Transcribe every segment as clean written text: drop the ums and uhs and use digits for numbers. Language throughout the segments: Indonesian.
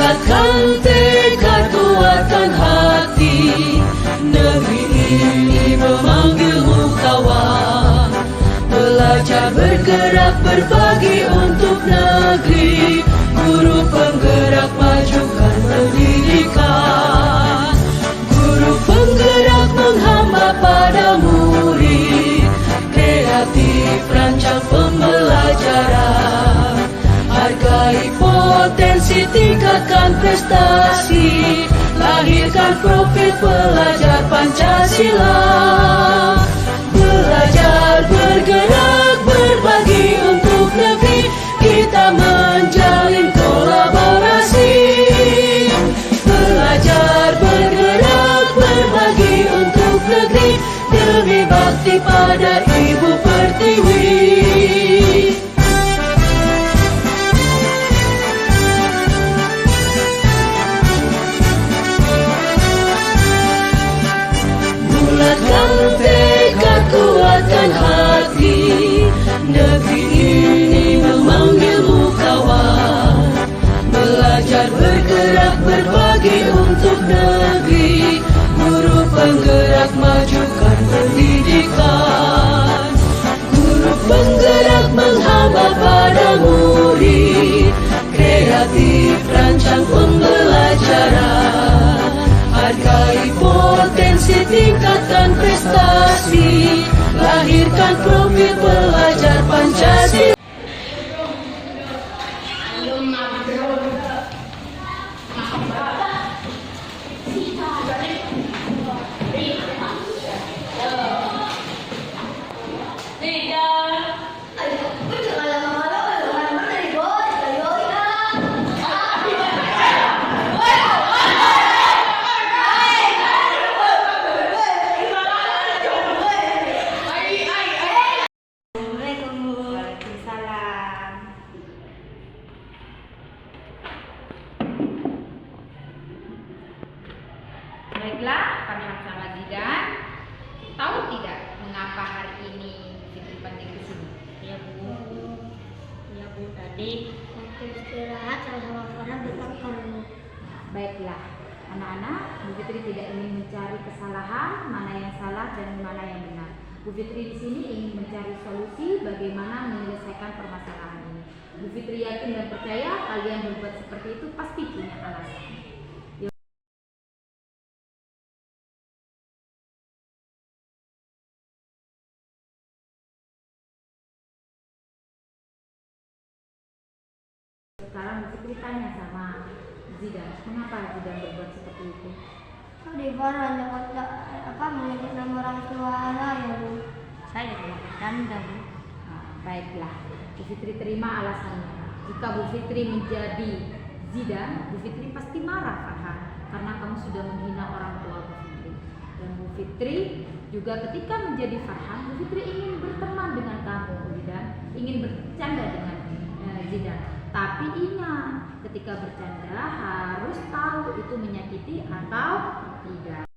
Bulatkan tekad, kuatkan hati, negeri ini memanggilmu kawan. Belajar, bergerak, berbagi untuk negeri. Guru penggerak, majukan pendidikan. Guru penggerak menghamba pada murid. Kreatif, rancang pembelajaran. Hargai potensi, tingkatkan prestasi. Lahirkan profil pelajar Pancasila. Belajar, bergerak, berbagi untuk negeri. Kita menjalin kolaborasi. Belajar, bergerak, berbagi untuk negeri. Demi bakti pada Ibu Pertiwi. Bulatkan tekad, kuatkan hati, negeri ini memanggilmu kawan. Belajar, bergerak, berbagi untuk negeri. Guru penggerak, majukan pendidikan. Guru penggerak menghamba pada murid. Kreatif, rancang pembelajaran. Hargai potensi, tingkatkan prestasi. Lahirkan profil pelajar Pancasila. Baiklah, Farhan sama Zidan, tahu tidak mengapa hari ini Fitri penting ke sini? Ya Bu. Ya Bu, tadi waktu istirahat sama Farhan bertemu. Baiklah, anak-anak, Bu Fitri tidak ingin mencari kesalahan, mana yang salah dan mana yang benar. Bu Fitri di sini ingin mencari solusi bagaimana menyelesaikan permasalahan ini. Bu Fitri yakin dan percaya kalian berbuat seperti itu pasti punya alasan. Sekarang Bu Fitri tanya sama Zidan, mengapa Zidan berbuat seperti itu? Tadi Farhan menyebut nama orang tua saya Bu. Saya tidak bercanda Bu. Baiklah, Bu Fitri terima alasannya. Jika Bu Fitri menjadi Zidan, Bu Fitri pasti marah Farhan, karena kamu sudah menghina orang tua Bu Fitri. Dan Bu Fitri juga ketika menjadi Farhan, Bu Fitri ingin berteman dengan kamu Zidan, ingin bercanda dengan Zidan. Tapi ingat, ketika bercanda harus tahu itu menyakiti atau tidak.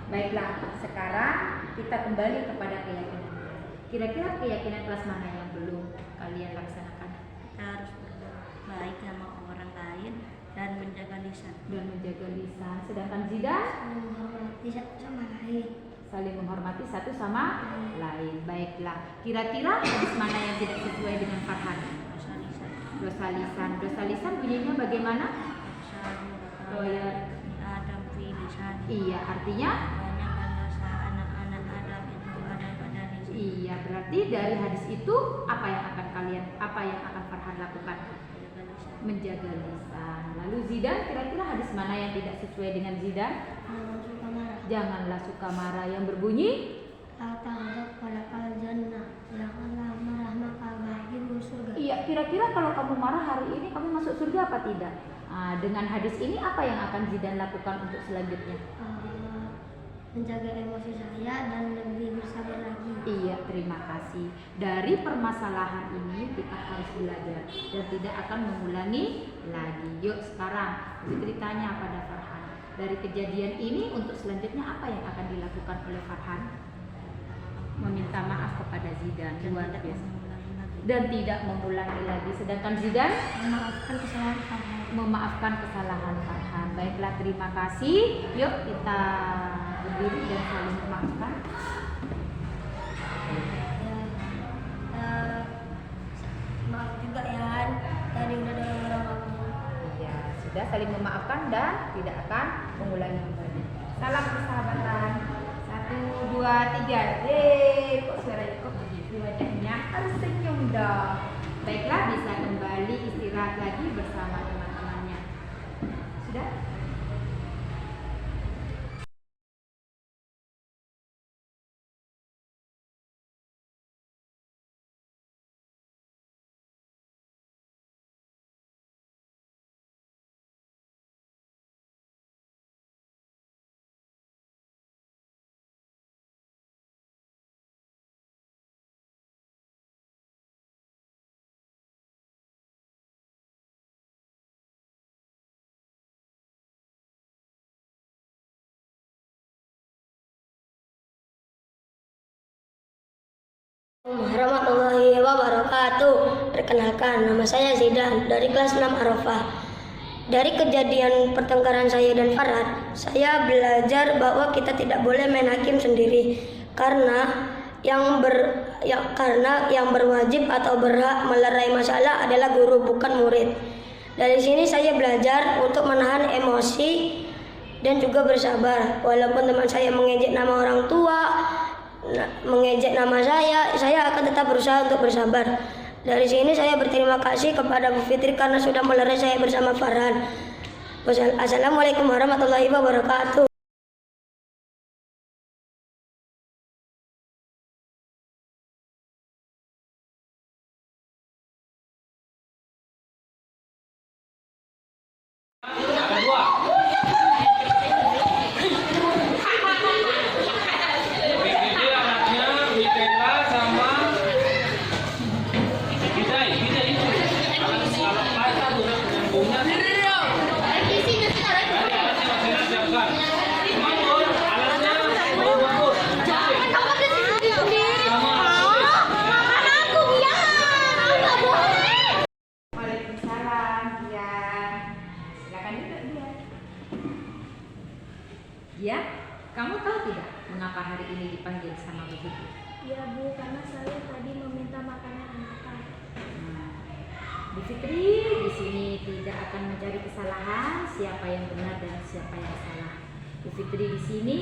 Baiklah, sekarang kita kembali kepada keyakinan. Kira-kira keyakinan kelas mana yang belum kalian laksanakan? Kita harus berbuat baik sama orang lain dan menjaga lisan. Sedangkan Zidan Menghormati satu sama lain. saling menghormati satu sama lain. Baiklah, kira-kira hadis mana yang tidak sesuai dengan Farhan? Dosa lisan bunyinya bagaimana? Oh ya, Adam fi lisan. iya, artinya Banyakkan dosa anak-anak Adam itu ada pada lisan. iya, berarti dari hadis itu apa yang akan Farhan lakukan? Menjaga lisan. Lalu Zidan, kira-kira hadis mana yang tidak sesuai dengan Zidan? Suka marah. Janganlah suka marah, yang berbunyi Ta'tahadab falakal jannah. Janganlah marah maka bagimu surga. iya, kira-kira kalau kamu marah hari ini kamu masuk surga apa tidak? Dengan hadis ini apa yang akan Zidan lakukan untuk selanjutnya? Menjaga emosi saya dan lebih bersabar lagi. Iya, terima kasih. Dari permasalahan ini kita harus belajar dan tidak akan mengulangi lagi. Yuk sekarang Fitri tanya pada Farhan, Dari kejadian ini untuk selanjutnya apa yang akan dilakukan oleh Farhan? Meminta maaf kepada Zidan, luar biasa. Dan tidak mengulangi lagi. Sedangkan Zidan Memaafkan kesalahan Farhan. memaafkan kesalahan Farhan. Baiklah, terima kasih. Yuk kita berdiri dan saling memaafkan. Maaf juga ya, tadi udah ada orang Ya, sudah saling memaafkan dan tidak akan mengulangi kembali. Salam persahabatan. 1, 2, 3. Kok suaranya kok begitu wajahnya? Harus senyum dong. Baiklah, bisa kembali istirahat lagi bersama teman-temannya. Sudah? Warahmatullahi wabarakatuh. Perkenalkan, nama saya Zidan dari kelas 6 Arafah. Dari kejadian pertengkaran saya dan Farhan, saya belajar bahwa kita tidak boleh main hakim sendiri karena yang berwajib atau berhak melerai masalah adalah guru, bukan murid. Dari sini saya belajar untuk menahan emosi dan juga bersabar. Walaupun teman saya mengejek nama orang tua, mengejek nama saya akan tetap berusaha untuk bersabar. Dari sini saya berterima kasih kepada Bu Fitri karena sudah melerai saya bersama Farhan. Assalamualaikum warahmatullahi wabarakatuh. Waalaikumsalam, Dian. Silakan duduk, Dian. Dian, kamu tahu tidak mengapa hari ini dipanggil sama Bu Fitri? Ya Bu, karena saya tadi meminta makanan anak-anak. Bu Fitri di sini tidak akan mencari kesalahan, siapa yang benar dan siapa yang salah. Bu Fitri di sini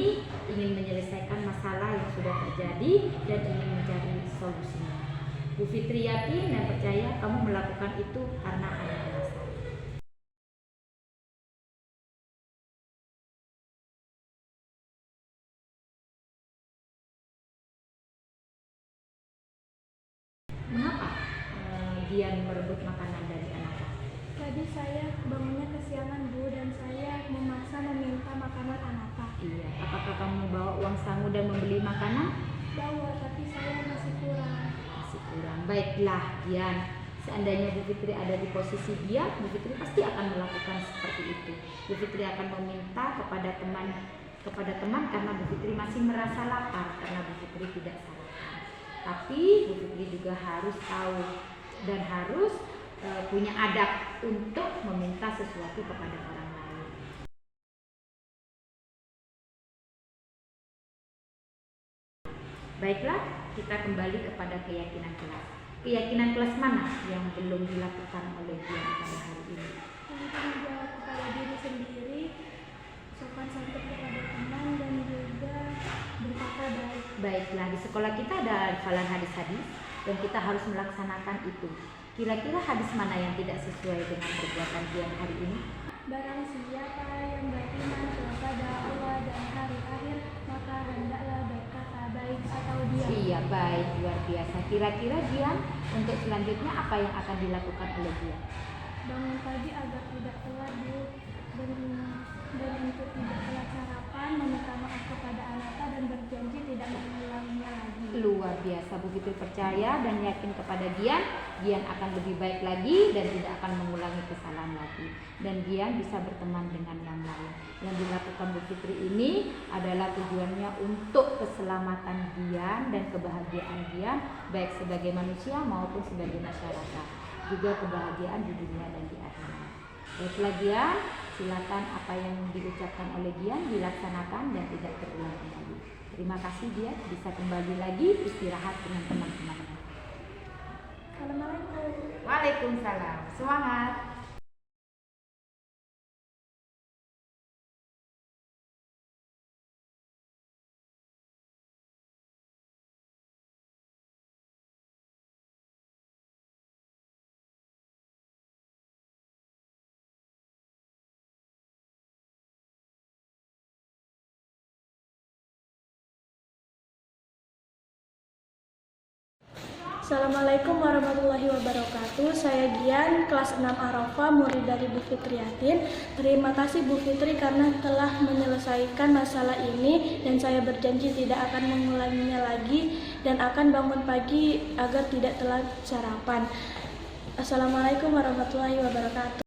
ingin menyelesaikan masalah yang sudah terjadi dan ingin mencari solusinya. Bu Fitri yakin dan percaya kamu melakukan itu karena ada alasan. Mengapa Dian merebut makanan dari anaknya? Tadi saya bangunnya kesiangan Bu dan saya memaksa meminta makanan anak-anak. Iya, apakah kamu bawa uang sangu dan membeli makanan? Bawa, tapi saya masih kurang. Masih kurang. Baiklah, Dian. Seandainya Bu Fitri ada di posisi dia, Bu Fitri pasti akan melakukan seperti itu. Bu Fitri akan meminta kepada teman karena Bu Fitri masih merasa lapar karena Bu Fitri tidak sarapan. Tapi Bu Fitri juga harus tahu dan harus punya adab untuk meminta sesuatu kepada orang lain. Baiklah, kita kembali kepada keyakinan kelas. Keyakinan kelas mana yang belum dilakukan oleh Dian pada hari ini? Untuk menjawab kepada diri sendiri, sopan santun kepada teman dan juga berkata baik. Baiklah, di sekolah kita ada hafalan hadis-hadis dan kita harus melaksanakan itu. Kira-kira hadis mana yang tidak sesuai dengan perbuatan Dian hari ini? Barang siapa yang beriman kepada Allah dan hari akhir, maka hendaklah berkata baik atau diam. Iya, baik, luar biasa. Kira-kira Dian untuk selanjutnya apa yang akan dilakukan oleh Dian? Bangun pagi agar tidak telat Bu, dan untuk tidak telat sarapan, meminta maaf kepada anak dan berjanji tidak mengulanginya lagi. luar biasa. Bu Fitri percaya dan yakin kepada Gian akan lebih baik lagi dan tidak akan mengulangi kesalahan lagi. Dan Gian bisa berteman dengan yang lain. Yang dilakukan Bu Fitri ini adalah tujuannya untuk keselamatan Gian dan kebahagiaan Gian, baik sebagai manusia maupun sebagai masyarakat. Juga kebahagiaan di dunia dan di akhirat. Baiklah Gian, silakan apa yang diucapkan oleh Gian dilaksanakan dan tidak terulang kembali. Terima kasih Gian, bisa kembali lagi istirahat dengan teman-temannya. Assalamualaikum. Waalaikumsalam. Semangat. Assalamualaikum warahmatullahi wabarakatuh. Saya Gian, kelas 6 Arafah, murid dari Bu Fitriyatin. Terima kasih Bu Fitri karena telah menyelesaikan masalah ini dan saya berjanji tidak akan mengulanginya lagi dan akan bangun pagi agar tidak telat sarapan. Assalamualaikum warahmatullahi wabarakatuh.